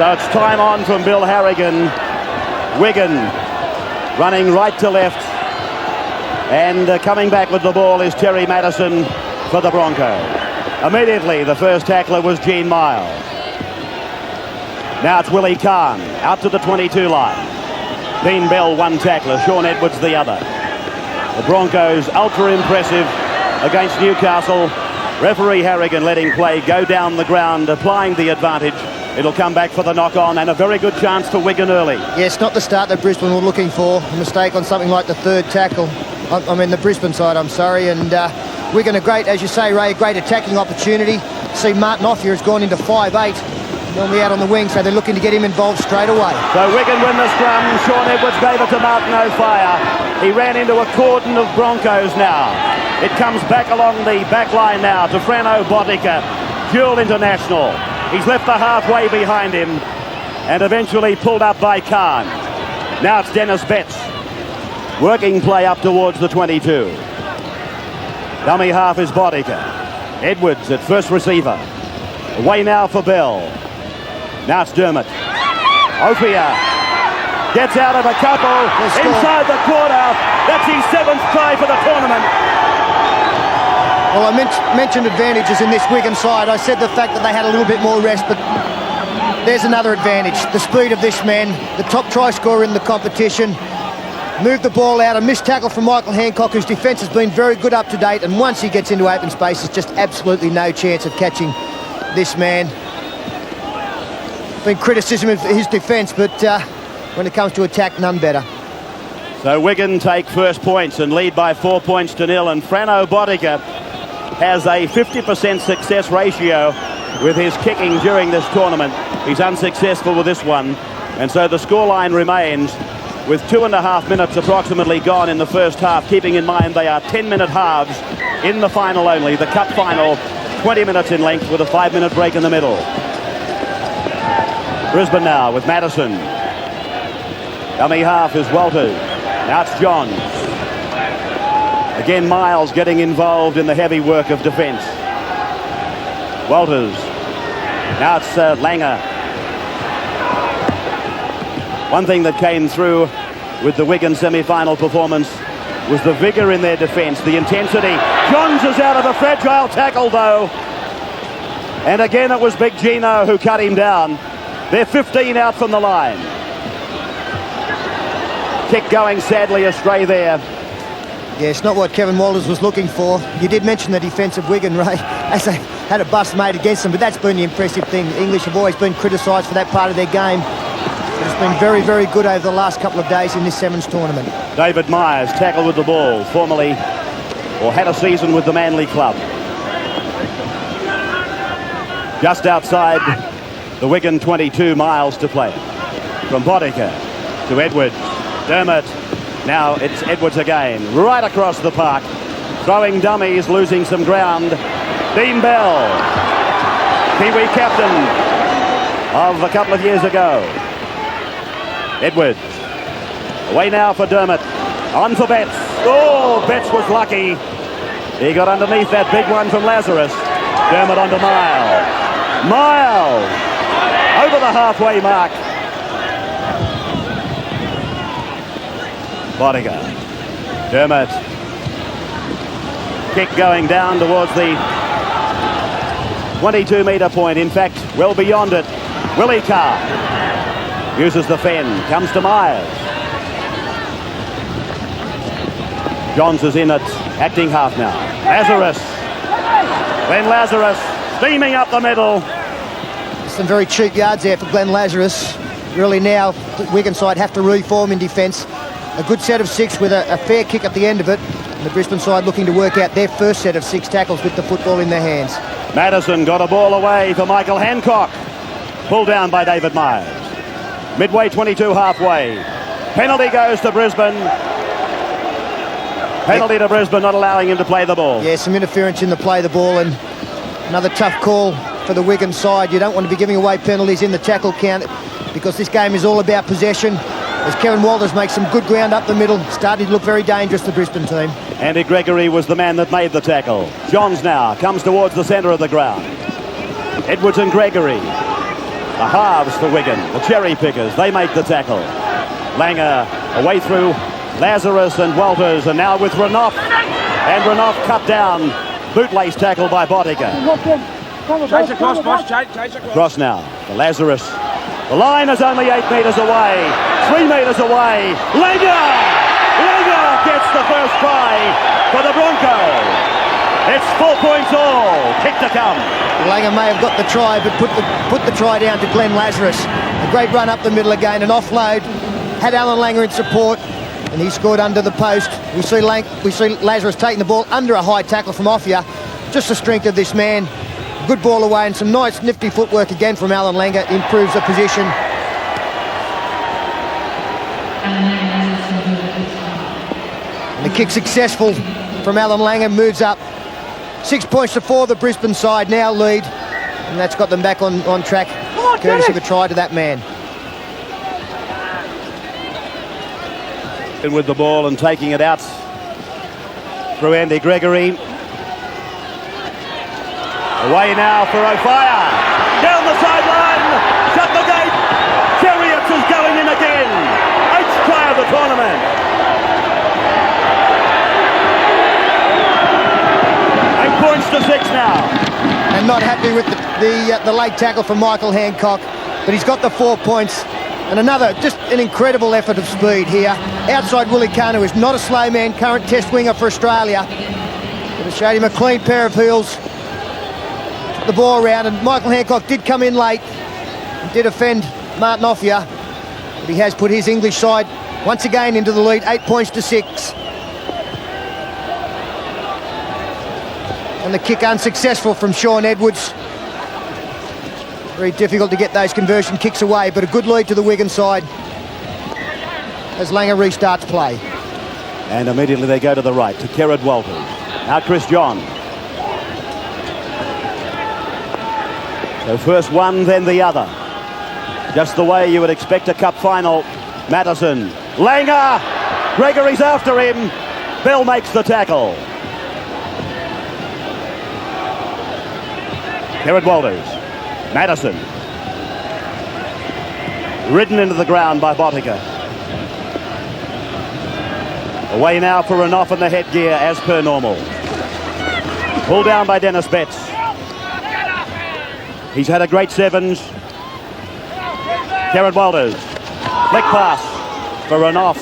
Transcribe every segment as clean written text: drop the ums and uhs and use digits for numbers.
So it's time on from Bill Harrigan. Wigan running right to left. And coming back with the ball is Terry Madison for the Broncos. Immediately, the first tackler was Gene Miles. Now it's Willie Kahn out to the 22 line. Dean Bell, one tackler, Sean Edwards the other. The Broncos ultra impressive against Newcastle. Referee Harrigan letting play go down the ground, applying the advantage. It'll come back for the knock-on and a very good chance for Wigan early. Yes, not the start that Brisbane were looking for. A mistake on something like the third tackle. I mean the Brisbane side, I'm sorry. And Wigan a great, as you say, Ray, a great attacking opportunity. See, Martin Offia has gone into 5'8", normally out on the wing, so they're looking to get him involved straight away. So Wigan win the scrum. Sean Edwards gave it to Martin O'Fire. He ran into a cordon of Broncos now. It comes back along the back line now to Frano Botica, dual international. He's left the halfway behind him and eventually pulled up by Kahn. Now it's Dennis Betts. Working play up towards the 22. Dummy half is Botica. Edwards at first receiver. Away now for Bell. Now it's Dermott. Ophir gets out of a couple. Inside the quarter. That's his 7th try for the tournament. Well, I mentioned advantages in this Wigan side. I said the fact that they had a little bit more rest, but there's another advantage. The speed of this man, the top try scorer in the competition. Moved the ball out, a missed tackle from Michael Hancock, whose defence has been very good up to date, and once he gets into open space, there's just absolutely no chance of catching this man. Been criticism of his defence, but when it comes to attack, none better. So Wigan take first points and lead by 4 points to 0, and Frano Botica has a 50% success ratio with his kicking during this tournament. He's unsuccessful with this one, and so the scoreline remains with 2.5 minutes approximately gone in the first half, keeping in mind they are 10-minute halves in the final only. The cup final, 20 minutes in length with a 5-minute break in the middle. Brisbane now with Madison. Dummy half is Walters. Now it's Johns. Again, Miles getting involved in the heavy work of defence. Walters. Now it's Langer. One thing that came through with the Wigan semi-final performance was the vigour in their defence, the intensity. Johns is out of a fragile tackle, though. And again, it was Big Gino who cut him down. They're 15 out from the line. Kick going sadly astray there. Yeah, it's not what Kevin Walters was looking for. You did mention the defence of Wigan, Ray, as they had a bust made against them, but that's been the impressive thing. The English have always been criticised for that part of their game. It's been very, very good over the last couple of days in this 7's tournament. David Myers tackled with the ball, formerly, or had a season with the Manly club. Just outside the Wigan 22, Miles to play. From Botica to Edwards. Dermott. Now it's Edwards again, right across the park. Throwing dummies, losing some ground. Dean Bell, Kiwi captain of a couple of years ago. Edwards. Away now for Dermott. On for Betts. Oh, Betts was lucky. He got underneath that big one from Lazarus. Dermott onto Miles. Miles over the halfway mark. Botica. Dermott. Kick going down towards the 22-metre point. In fact, well beyond it. Willie Carr uses the fend. Comes to Myers. Johns is in at acting half now. Lazarus. Glenn Lazarus steaming up the middle. Some very cheap yards there for Glenn Lazarus. Really now, the Wigan side have to reform in defence. A good set of 6 with a fair kick at the end of it. And the Brisbane side looking to work out their first set of 6 tackles with the football in their hands. Madison got a ball away for Michael Hancock. Pulled down by David Myers. Midway 22 halfway. Penalty goes to Brisbane. Penalty to Brisbane, not allowing him to play the ball. Yeah, some interference in the play the ball, and another tough call for the Wigan side. You don't want to be giving away penalties in the tackle count because this game is all about possession. As Kevin Walters makes some good ground up the middle, starting to look very dangerous, the Brisbane team. Andy Gregory was the man that made the tackle. Johns now comes towards the centre of the ground. Edwards and Gregory. The halves for Wigan, the cherry pickers, they make the tackle. Langer away through Lazarus and Walters, and now with Renouf. And Renouf cut down. Bootlace tackle by Botica. Chase across, boss, chase across. Cross now for Lazarus. The line is only 8 metres away. 3 metres away. Langer! Langer gets the first try for the Broncos. It's 4 points all. Kick to come. Langer may have got the try, but put the try down to Glenn Lazarus. A great run up the middle again, an offload. Had Alan Langer in support, and he scored under the post. We see Lazarus taking the ball under a high tackle from Offia. Just the strength of this man. Good ball away, and some nice nifty footwork again from Alan Langer. Improves the position. And the kick successful from Alan Langer, moves up. 6 points to 4, the Brisbane side now lead. And that's got them back on track, courtesy of a try to that man. With the ball and taking it out through Andy Gregory. Away now for O'Fire. Down the sideline. Shut the gate. Chariots is going in again. 8th try of the tournament. 8 points to 6 now. And not happy with the late tackle from Michael Hancock, but he's got the 4 points. And another, just an incredible effort of speed here. Outside Willie Kahn, who is not a slow man, current test winger for Australia. But it showed him a clean pair of heels. Took the ball around, and Michael Hancock did come in late. He did offend Martin Offia. But he has put his English side once again into the lead, 8 points to 6. And the kick unsuccessful from Sean Edwards. Very difficult to get those conversion kicks away, but a good lead to the Wigan side as Langer restarts play. And immediately they go to the right to Kerrod Walters. Now Chris John. So first one, then the other. Just the way you would expect a cup final. Madison. Langer! Gregory's after him. Bell makes the tackle. Kerrod Walters. Madison. Ridden into the ground by Botica. Away now for Renouf in the headgear as per normal. Pulled down by Dennis Betts. He's had a great 7's. Kerrod Walters. Flick pass for Renouf.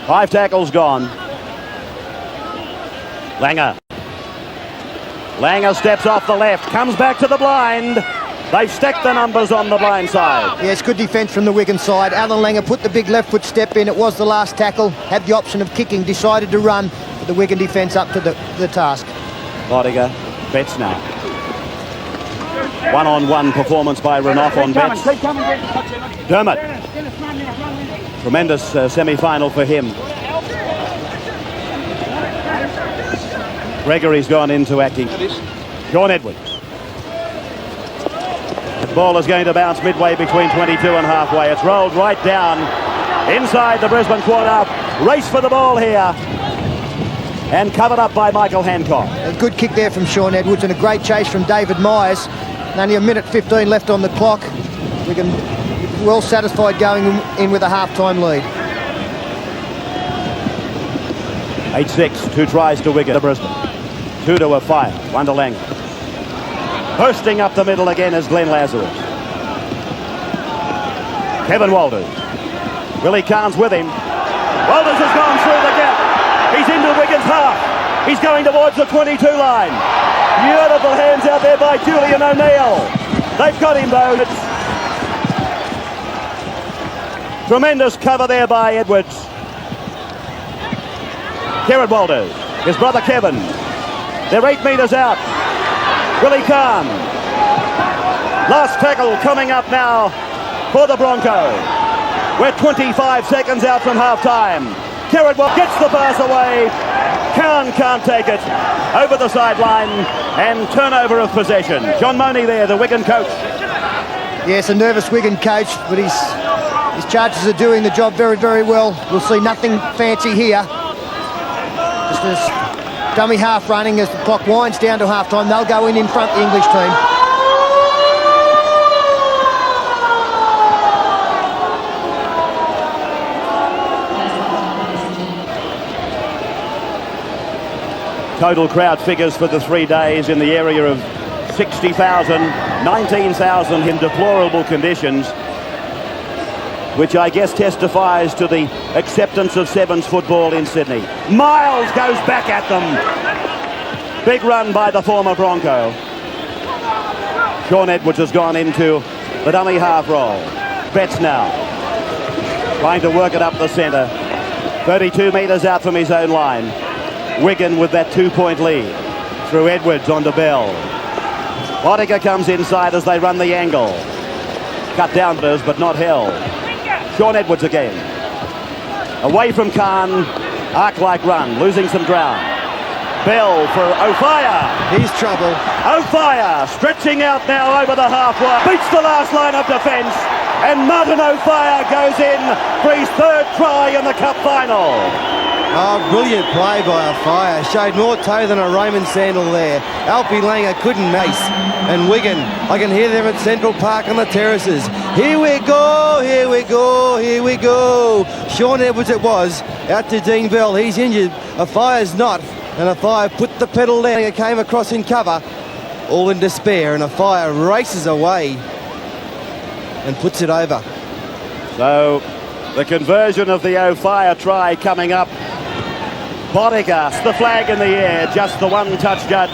5 tackles gone. Langer. Langer steps off the left, comes back to the blind. They've stacked the numbers on the blind side. Yeah, it's good defence from the Wigan side. Alan Langer put the big left foot step in. It was the last tackle. Had the option of kicking, decided to run. But the Wigan defence up to the task. Botica, Betts now. One-on-one performance by Renouf on Betts. Dermott. Tremendous semi-final for him. Gregory's gone into acting. Sean Edwards. The ball is going to bounce midway between 22 and halfway. It's rolled right down inside the Brisbane quarter. Race for the ball here. And covered up by Michael Hancock. A good kick there from Sean Edwards and a great chase from David Myers. And only a minute 15 left on the clock. We can be well satisfied going in with a half-time lead. 8-6, 2 tries to Wigan. To Brisbane. 2 to O'Fire, 1 to Langer. Bursting up the middle again is Glenn Lazarus. Kevin Walters. Willie Cahn's with him. Walters has gone through the gap. He's into Wigan's half. He's going towards the 22 line. Beautiful hands out there by Julian O'Neill. They've got him though. Tremendous cover there by Edwards. Kerrod Walters. His brother Kevin. They're 8 metres out. Willie Kahn. Last tackle coming up now for the Broncos. We're 25 seconds out from half-time. Kerrod gets the pass away. Kahn can't take it. Over the sideline and turnover of possession. John Money there, the Wigan coach. Yes, a nervous Wigan coach, but his charges are doing the job very, very well. We'll see nothing fancy here. Just a dummy half running as the clock winds down to half-time. They'll go in front, the English team. Total crowd figures for the 3 days in the area of 60,000, 19,000 in deplorable conditions, which I guess testifies to the acceptance of 7's football in Sydney. Miles goes back at them. Big run by the former Bronco. Shaun Edwards has gone into the dummy half roll. Betts now trying to work it up the centre. 32 metres out from his own line. Wigan with that 2-point lead. Through Edwards onto Bell. Boddicker comes inside as they run the angle. Cut down, but not held. Shaun Edwards again. Away from Khan. Arc-like run, losing some ground. Bell for O'Fire. He's trouble. O'Fire stretching out now over the half-line. Beats the last line of defence. And Martin O'Fire goes in for his 3rd try in the cup final. Oh, brilliant play by O'Fire. Showed more toe than a Raymond sandal there. Alfie Langer couldn't mace. And Wigan, I can hear them at Central Park on the terraces. Here we go, here we go, here we go. Shaun Edwards it was, out to Dean Bell. He's injured. O'Fire's not. And O'Fire put the pedal down. It came across in cover, all in despair. And O'Fire races away and puts it over. So the conversion of the O'Fire try coming up. Boddicker, the flag in the air, just the one-touch judge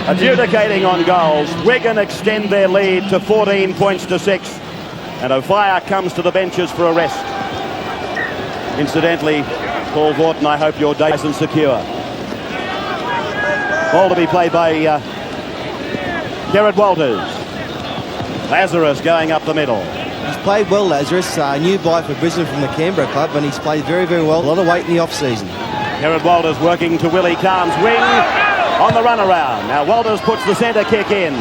adjudicating on goals. Wigan extend their lead to 14 points to 6, and O'Fire comes to the benches for a rest. Incidentally, Paul Vorton, I hope your day isn't secure. Ball to be played by Gerard Walters. Lazarus going up the middle. He's played well, Lazarus. New buy for Brisbane from the Canberra club, and he's played very, very well. A lot of weight in the off-season. Gerard Walters working to Willie Khan's wing on the runaround. Now Walters puts the centre kick in.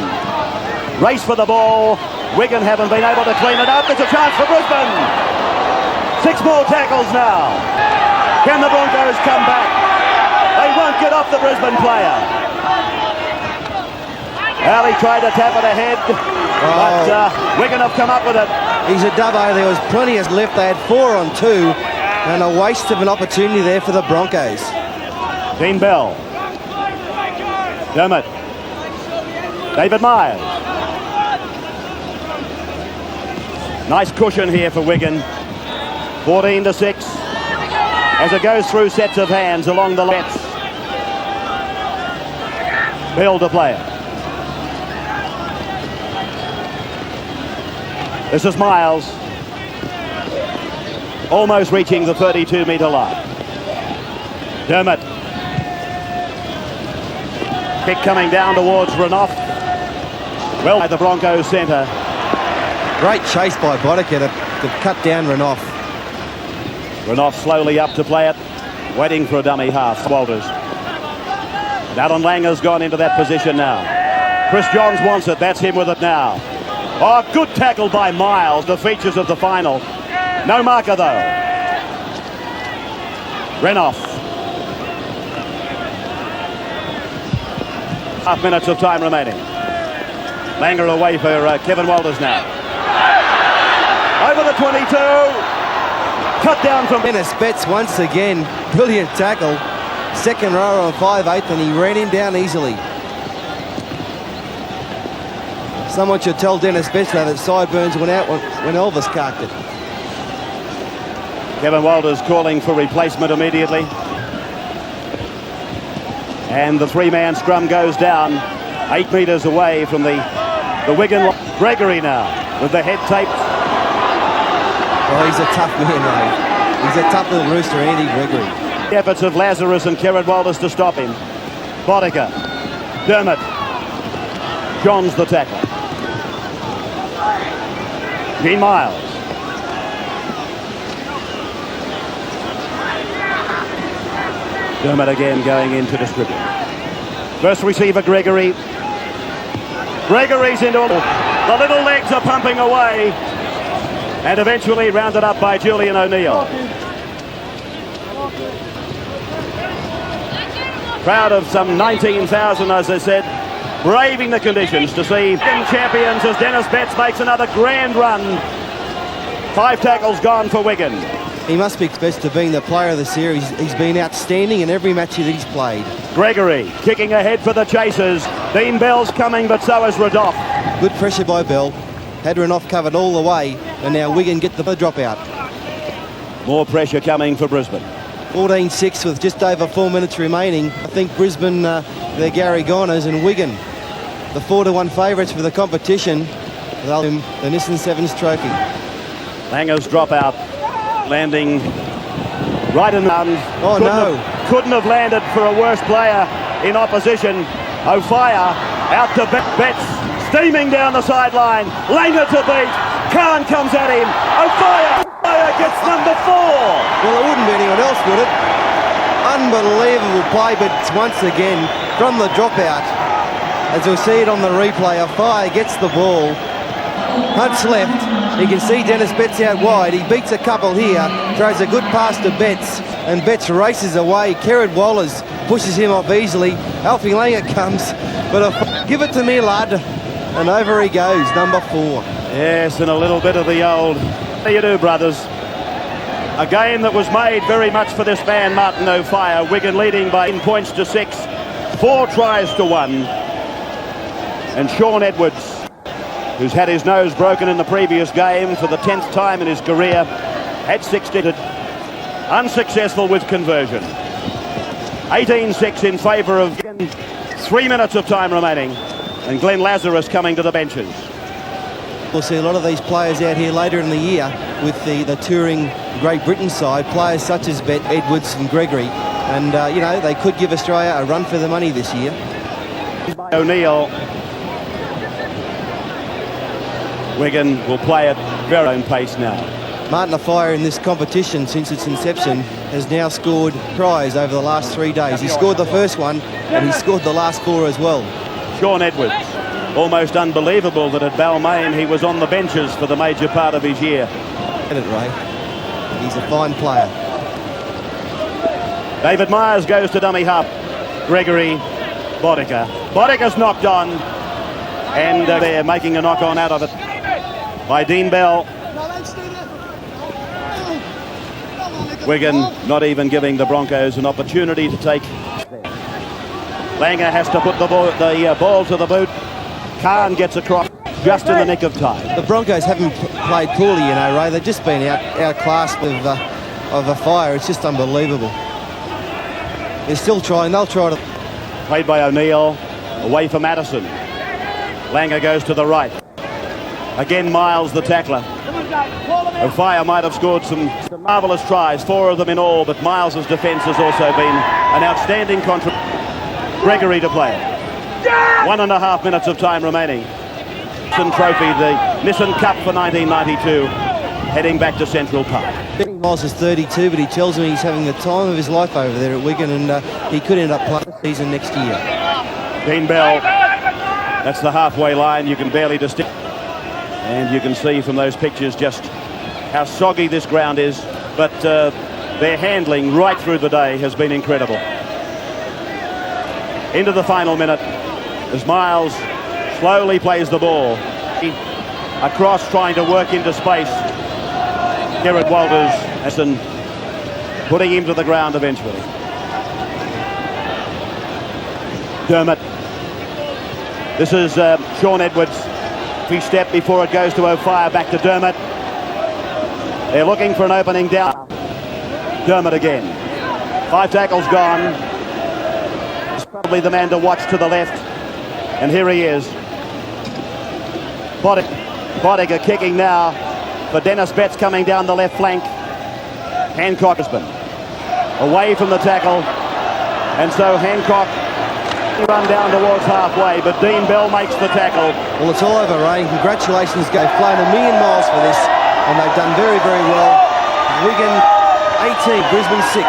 Race for the ball. Wigan haven't been able to clean it up. There's a chance for Brisbane. 6 more tackles now. Can the Broncos come back? They won't get off the Brisbane player. Ali tried to tap it ahead, but Wigan have come up with it. He's a dubbo. There was plenty of left. They had 4 on 2, and a waste of an opportunity there for the Broncos. Dean Bell. Dermott. David Myers. Nice cushion here for Wigan. 14 to 6. As it goes through sets of hands along the left. Bell to play it. This is Miles. Almost reaching the 32-metre line. Dermott. Kick coming down towards Renouf. Well by the Broncos centre. Great chase by Boddicker to cut down Renouf. Renouf slowly up to play it. Waiting for a dummy half. Walters. Alan Langer's gone into that position now. Chris Johns wants it. That's him with it now. Oh, good tackle by Miles. The features of the final. No marker though. Renouf. Half minutes of time remaining. Langer away for Kevin Walters now. Over the 22. Cut down from Dennis Betts once again. Brilliant tackle. Second row on 5/8, and he ran him down easily. Someone should tell Dennis Betts that sideburns went out when Elvis carked it. Kevin Walters calling for replacement immediately. And the 3-man scrum goes down 8 metres away from the Wigan. Gregory now with the head taped. Oh, he's a tough man, though. He's a tough little rooster, Andy Gregory. The efforts of Lazarus and Gerard Walters to stop him. Boddicker. Dermott. Johns the tackle. Dean Miles. Dermott again going in to distribute. First receiver Gregory. Gregory's into the little legs are pumping away. And eventually rounded up by Julian O'Neill. Crowd of some 19,000, as I said, braving the conditions to see champions as Dennis Betts makes another grand run. 5 tackles gone for Wigan. He must be best to being the player of the series. He's been outstanding in every match that he's played. Gregory kicking ahead for the chasers. Dean Bell's coming, but so is Radoff. Good pressure by Bell. Had Radoff covered all the way, and now Wigan get the dropout. More pressure coming for Brisbane. 14-6 with just over 4 minutes remaining. I think Brisbane, they're Gary Goners, and Wigan, the 4-1 favourites for the competition. They'll win the Nissan 7's trophy. Langer's dropout, landing right in the Oh, no. Couldn't have landed for a worse player in opposition. O'Fire out to Betts, steaming down the sideline. Langer to beat. Khan comes at him. O'Fire gets number 4. Well, it wouldn't be anyone else, would it? Unbelievable play, but once again, from the dropout, as we'll see it on the replay, O'Fire gets the ball. Hunt's left. You can see Dennis Betts out wide. He beats a couple here, throws a good pass to Betts, and Betts races away. Kerrod Wallace pushes him off easily. Alfie Langer comes, but give it to me, lad. And over he goes, number 4. Yes, and a little bit of the old, how you do, brothers? A game that was made very much for this man, Martin O'Fire. Wigan leading by 10 points to 6, 4 tries to 1. And Sean Edwards, who's had his nose broken in the previous game for the 10th time in his career, had 60, unsuccessful with conversion. 18-6 in favour of 3 minutes of time remaining, and Glenn Lazarus coming to the benches. We'll see a lot of these players out here later in the year with the touring Great Britain side, players such as Edwards and Gregory, and you know, they could give Australia a run for the money this year. O'Neill. Wigan will play at their own pace now. Martin O'Fire in this competition since its inception has now scored tries over the last 3 days. He scored the first one and he scored the last 4 as well. Sean Edwards, almost unbelievable that at Balmain he was on the benches for the major part of his year. Get it, Ray. He's a fine player. David Myers goes to dummy half. Gregory, Bodica. Bodica's knocked on, and they're making a knock-on out of it by Dean Bell. Wigan not even giving the Broncos an opportunity to take. Langer has to put the ball to the boot. Khan gets across just in the nick of time. The Broncos haven't played poorly, you know, Ray. They've just been outclassed of O'Fire. It's just unbelievable. They're still trying. They'll try to. Played by O'Neill, away for Madison. Langer goes to the right. Again, Miles the tackler. O'Fire might have scored some marvellous tries, 4 of them in all, but Miles's defence has also been an outstanding contribution. Gregory to play it. 1.5 minutes of time remaining. Nissan Trophy, the Nissan Cup for 1992, heading back to Central Park. Miles is 32, but he tells me he's having the time of his life over there at Wigan, and he could end up playing the season next year. Dean Bell, that's the halfway line, you can barely distinguish. And you can see from those pictures just how soggy this ground is, but their handling right through the day has been incredible. Into the final minute as Miles slowly plays the ball. Across, trying to work into space. Kerrod Walters and putting him to the ground eventually. Dermott. This is Sean Edwards. Free step before it goes to O'Fire, back to Dermott. They're looking for an opening down. Dermott again. 5 tackles gone. He's probably the man to watch to the left. And here he is. Bodica kicking now for Dennis Betts coming down the left flank. Hancock has been away from the tackle. And so Hancock run down towards halfway, but Dean Bell makes the tackle. Well, it's all over, Ray. Congratulations. They've flown 1,000,000 miles for this, and they've done very, very well. Wigan 18, Brisbane 6.